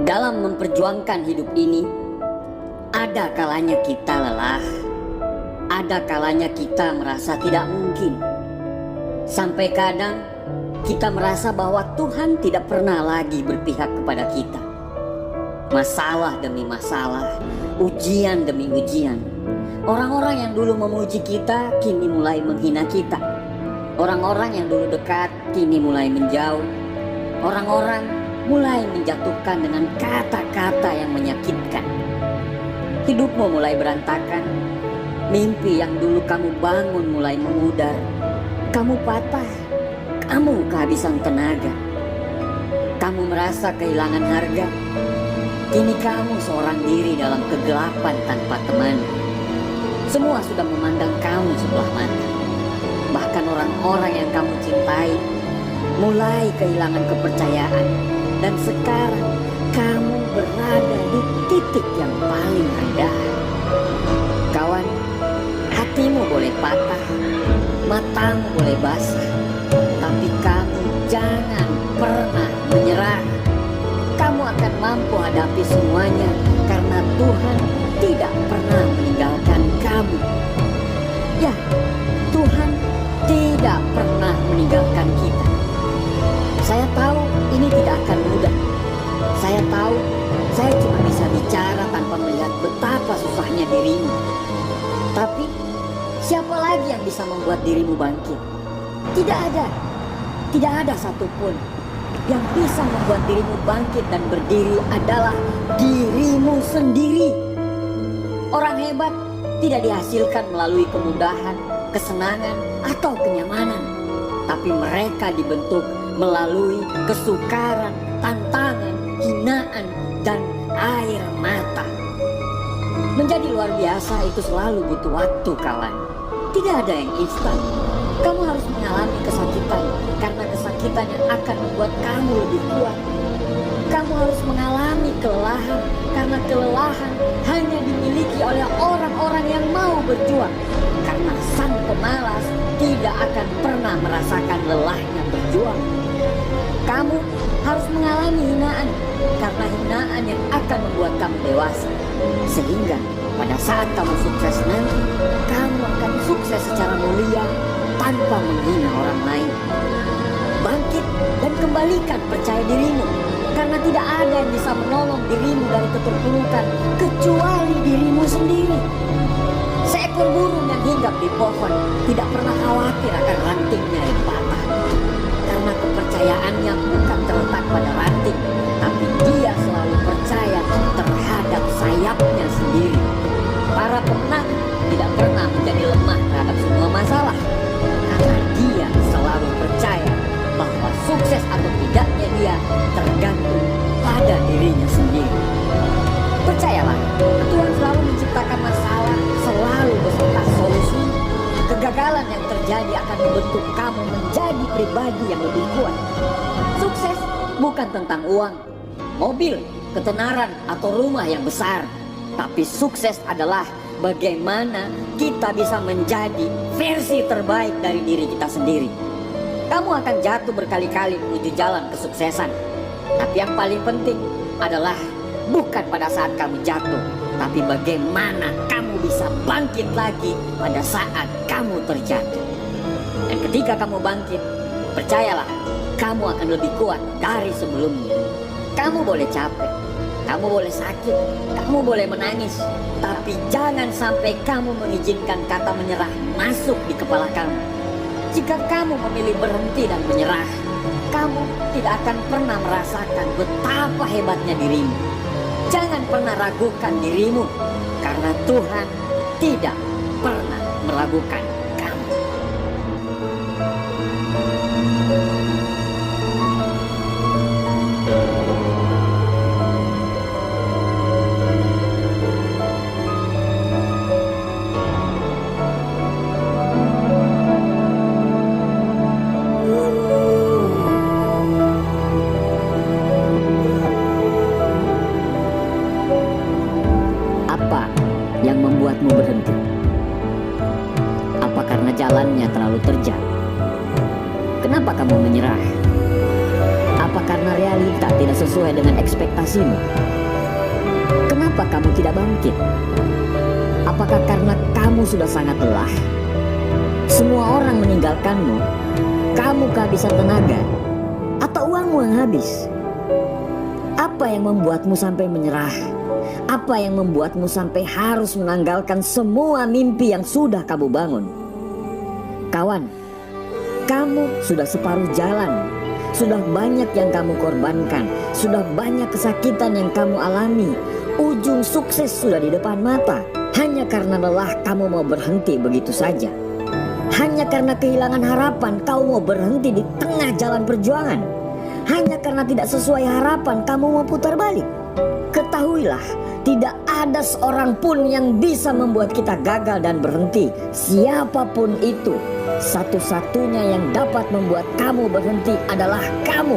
Dalam memperjuangkan hidup ini, ada kalanya kita lelah, ada kalanya kita merasa tidak mungkin. Sampai kadang kita merasa bahwa Tuhan tidak pernah lagi berpihak kepada kita. Masalah demi masalah, ujian demi ujian. Orang-orang yang dulu memuji kita kini mulai menghina kita. Orang-orang yang dulu dekat kini mulai menjauh. Orang-orang mulai menjatuhkan dengan kata-kata yang menyakitkan. Hidupmu mulai berantakan. Mimpi yang dulu kamu bangun mulai memudar. Kamu patah. Kamu kehabisan tenaga. Kamu merasa kehilangan harga. Kini kamu seorang diri dalam kegelapan tanpa teman. Semua sudah memandang kamu sebelah mata. Bahkan orang-orang yang kamu cintai mulai kehilangan kepercayaan. Dan sekarang kamu berada di titik yang paling rendah. Kawan, hatimu boleh patah, matamu boleh basah, tapi kamu jangan pernah menyerah. Kamu akan mampu hadapi semuanya karena Tuhan tidak pernah meninggalkan kamu. Ya, Tuhan tidak pernah meninggalkan kita. Saya tahu ini tidak akan mudah. Saya tahu saya cuma bisa bicara tanpa melihat betapa susahnya dirimu. Tapi siapa lagi yang bisa membuat dirimu bangkit? Tidak ada. Tidak ada satupun. Yang bisa membuat dirimu bangkit dan berdiri adalah dirimu sendiri. Orang hebat tidak dihasilkan melalui kemudahan, kesenangan, atau kenyamanan. Tapi mereka dibentuk melalui kesukaran, tantangan, hinaan, dan air mata. Menjadi luar biasa itu selalu butuh waktu, kawan. Tidak ada yang instan. Kamu harus mengalami kesakitan, karena kesakitan yang akan membuat kamu lebih kuat. Kamu harus mengalami kelelahan, karena kelelahan hanya dimiliki oleh orang-orang yang mau berjuang. Karena sang pemalas tidak akan pernah merasakan lelahnya berjuang. Kamu harus mengalami hinaan, karena hinaan yang akan membuat kamu dewasa. Sehingga pada saat kamu sukses nanti, kamu akan sukses secara mulia tanpa menghina orang lain. Bangkit dan kembalikan percaya dirimu, karena tidak ada yang bisa menolong dirimu dari keterpurukan kecuali dirimu sendiri. Seekor burung yang hinggap di pohon tidak pernah khawatir akan rantingnya yang patah, karena kepercayaannya bukan terletak pada ranting, tapi dia selalu percaya terhadap sayapnya sendiri. Para pemenang tidak pernah menjadi lemah terhadap semua masalah, karena dia selalu percaya bahwa sukses atau tidaknya dia tergantung pada dirinya sendiri. Percayalah, Tuhan selalu menciptakan masalah, selalu beserta solusi. Kegagalan yang terjadi akan membentuk kamu menjadi pribadi yang lebih kuat. Sukses bukan tentang uang, mobil, ketenaran, atau rumah yang besar. Tapi sukses adalah bagaimana kita bisa menjadi versi terbaik dari diri kita sendiri. Kamu akan jatuh berkali-kali menuju jalan kesuksesan. Tapi yang paling penting adalah bukan pada saat kamu jatuh, tapi bagaimana kamu bisa bangkit lagi pada saat kamu terjatuh. Dan ketika kamu bangkit, percayalah, kamu akan lebih kuat dari sebelumnya. Kamu boleh capek, kamu boleh sakit, kamu boleh menangis, tapi jangan sampai kamu mengizinkan kata menyerah masuk di kepala kamu. Jika kamu memilih berhenti dan menyerah, kamu tidak akan pernah merasakan betapa hebatnya dirimu. Jangan pernah ragukan dirimu, karena Tuhan tidak pernah meragukan kamu. Apa yang membuatmu berhenti? Apa karena jalannya terlalu terjal? Kenapa kamu menyerah? Apa Apa karena realita tidak sesuai dengan ekspektasimu? Kenapa kamu tidak bangkit? Apakah karena kamu sudah sangat lelah? Semua orang meninggalkanmu, kamu kehabisan tenaga, atau uangmu yang habis? Apa yang membuatmu sampai menyerah? Apa yang membuatmu sampai harus menanggalkan semua mimpi yang sudah kamu bangun? Kawan, kamu sudah separuh jalan. Sudah banyak yang kamu korbankan. Sudah banyak kesakitan yang kamu alami. Ujung sukses sudah di depan mata. Hanya karena lelah kamu mau berhenti begitu saja. Hanya karena kehilangan harapan kamu mau berhenti di tengah jalan perjuangan. Hanya karena tidak sesuai harapan kamu mau putar balik. Ketahuilah, tidak ada seorang pun yang bisa membuat kita gagal dan berhenti. Siapapun itu, satu-satunya yang dapat membuat kamu berhenti adalah kamu.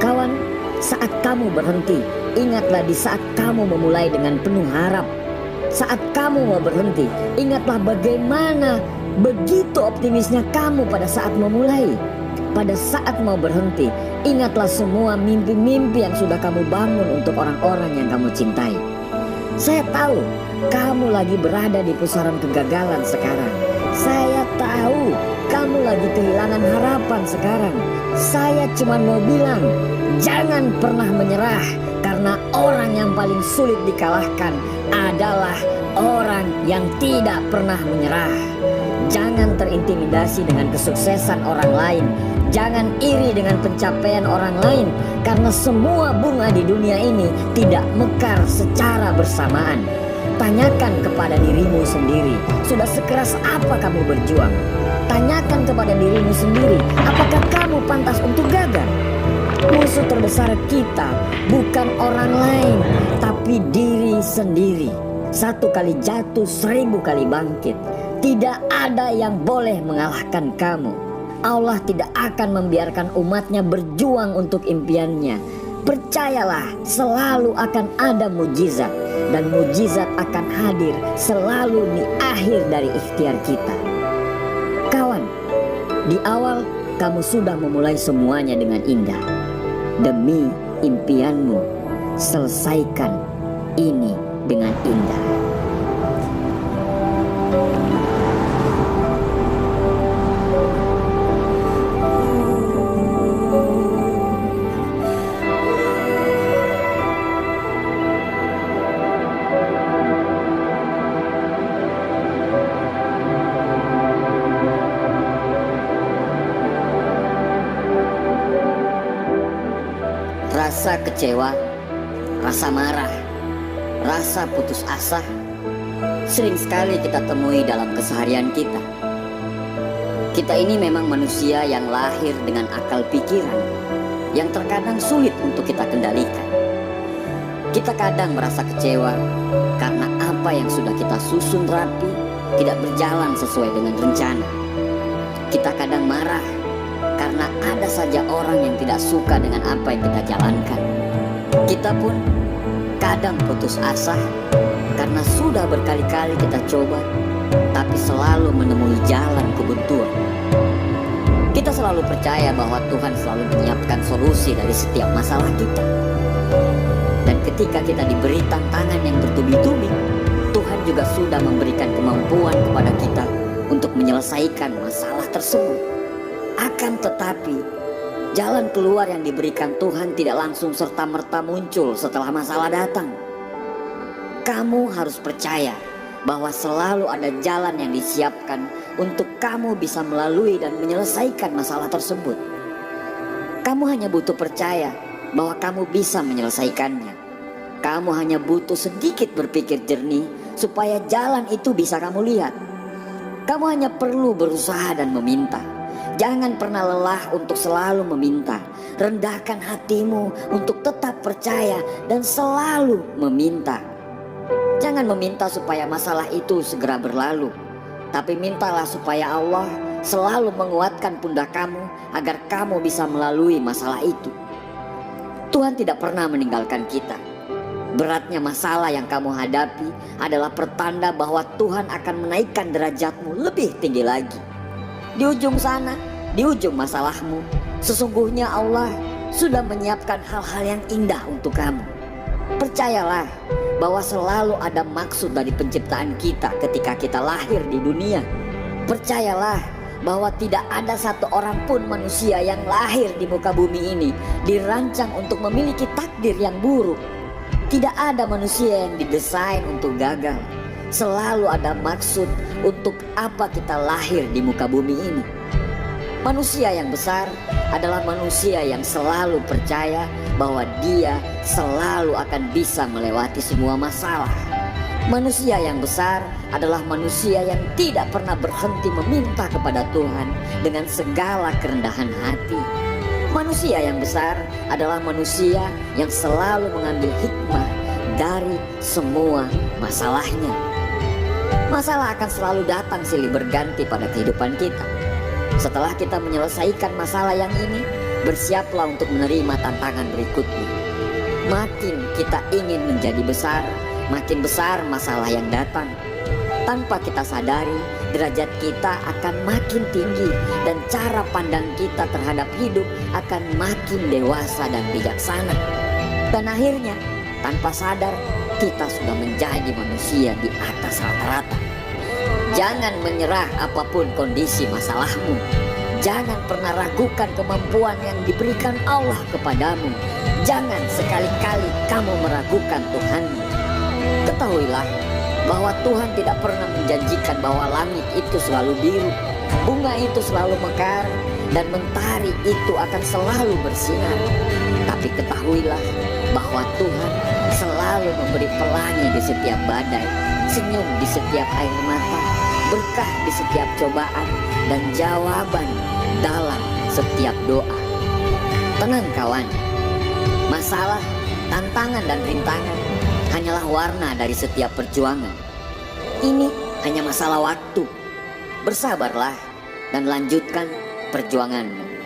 Kawan, saat kamu berhenti, ingatlah di saat kamu memulai dengan penuh harap. Saat kamu mau berhenti, ingatlah bagaimana begitu optimisnya kamu pada saat memulai. Pada saat mau berhenti, ingatlah semua mimpi-mimpi yang sudah kamu bangun untuk orang-orang yang kamu cintai. Saya tahu kamu lagi berada di pusaran kegagalan sekarang. Saya tahu kamu lagi kehilangan harapan sekarang. Saya cuma mau bilang, jangan pernah menyerah. Karena orang yang paling sulit dikalahkan adalah orang yang tidak pernah menyerah. Jangan terintimidasi dengan kesuksesan orang lain. Jangan iri dengan pencapaian orang lain. Karena semua bunga di dunia ini tidak mekar secara bersamaan. Tanyakan kepada dirimu sendiri, sudah sekeras apa kamu berjuang? Tanyakan kepada dirimu sendiri, apakah kamu pantas untuk gagal? Musuh terbesar kita bukan orang lain, tapi diri sendiri. 1 kali jatuh 1000 kali bangkit. Tidak ada yang boleh mengalahkan kamu. Allah tidak akan membiarkan umatnya berjuang untuk impiannya. Percayalah, selalu akan ada mujizat. Dan mujizat akan hadir selalu di akhir dari ikhtiar kita. Kawan, di awal kamu sudah memulai semuanya dengan indah. Demi impianmu, selesaikan ini dengan indah. Rasa kecewa, rasa marah, rasa putus asa sering sekali kita temui dalam keseharian kita. Kita ini memang manusia yang lahir dengan akal pikiran yang terkadang sulit untuk kita kendalikan. Kita kadang merasa kecewa karena apa yang sudah kita susun rapi tidak berjalan sesuai dengan rencana. Kita kadang marah karena ada saja orang yang tidak suka dengan apa yang kita jalankan. Kita pun kadang putus asa karena sudah berkali-kali kita coba, tapi selalu menemui jalan kebuntuan. Kita selalu percaya bahwa Tuhan selalu menyiapkan solusi dari setiap masalah kita. Dan ketika kita diberi tantangan yang bertubi-tubi, Tuhan juga sudah memberikan kemampuan kepada kita untuk menyelesaikan masalah tersebut. Akan tetapi, jalan keluar yang diberikan Tuhan tidak langsung serta-merta muncul setelah masalah datang. Kamu harus percaya bahwa selalu ada jalan yang disiapkan untuk kamu bisa melalui dan menyelesaikan masalah tersebut. Kamu hanya butuh percaya bahwa kamu bisa menyelesaikannya. Kamu hanya butuh sedikit berpikir jernih supaya jalan itu bisa kamu lihat. Kamu hanya perlu berusaha dan meminta. Jangan pernah lelah untuk selalu meminta. Rendahkan hatimu untuk tetap percaya dan selalu meminta. Jangan meminta supaya masalah itu segera berlalu, tapi mintalah supaya Allah selalu menguatkan pundak kamu agar kamu bisa melalui masalah itu. Tuhan tidak pernah meninggalkan kita. Beratnya masalah yang kamu hadapi adalah pertanda bahwa Tuhan akan menaikkan derajatmu lebih tinggi lagi. Di ujung sana, di ujung masalahmu, sesungguhnya Allah sudah menyiapkan hal-hal yang indah untuk kamu. Percayalah bahwa selalu ada maksud dari penciptaan kita ketika kita lahir di dunia. Percayalah bahwa tidak ada satu orang pun manusia yang lahir di muka bumi ini dirancang untuk memiliki takdir yang buruk. Tidak ada manusia yang didesain untuk gagal. Selalu ada maksud untuk apa kita lahir di muka bumi ini. Manusia yang besar adalah manusia yang selalu percaya bahwa dia selalu akan bisa melewati semua masalah. Manusia yang besar adalah manusia yang tidak pernah berhenti meminta kepada Tuhan dengan segala kerendahan hati. Manusia yang besar adalah manusia yang selalu mengambil hikmah dari semua masalahnya. Masalah akan selalu datang silih berganti pada kehidupan kita. Setelah kita menyelesaikan masalah yang ini, bersiaplah untuk menerima tantangan berikutnya. Makin kita ingin menjadi besar, makin besar masalah yang datang. Tanpa kita sadari, derajat kita akan makin tinggi dan cara pandang kita terhadap hidup akan makin dewasa dan bijaksana. Dan akhirnya, tanpa sadar, kita sudah menjadi manusia di atas rata-rata. Jangan menyerah apapun kondisi masalahmu. Jangan pernah ragukan kemampuan yang diberikan Allah kepadamu. Jangan sekali-kali kamu meragukan Tuhanmu. Ketahuilah bahwa Tuhan tidak pernah menjanjikan bahwa langit itu selalu biru, bunga itu selalu mekar, dan mentari itu akan selalu bersinar. Tapi ketahuilah bahwa Tuhan selalu memberi pelangi di setiap badai, senyum di setiap air mata, berkah di setiap cobaan, dan jawaban dalam setiap doa. Tenang kawan, masalah, tantangan, dan rintangan hanyalah warna dari setiap perjuangan. Ini hanya masalah waktu. Bersabarlah dan lanjutkan perjuanganmu.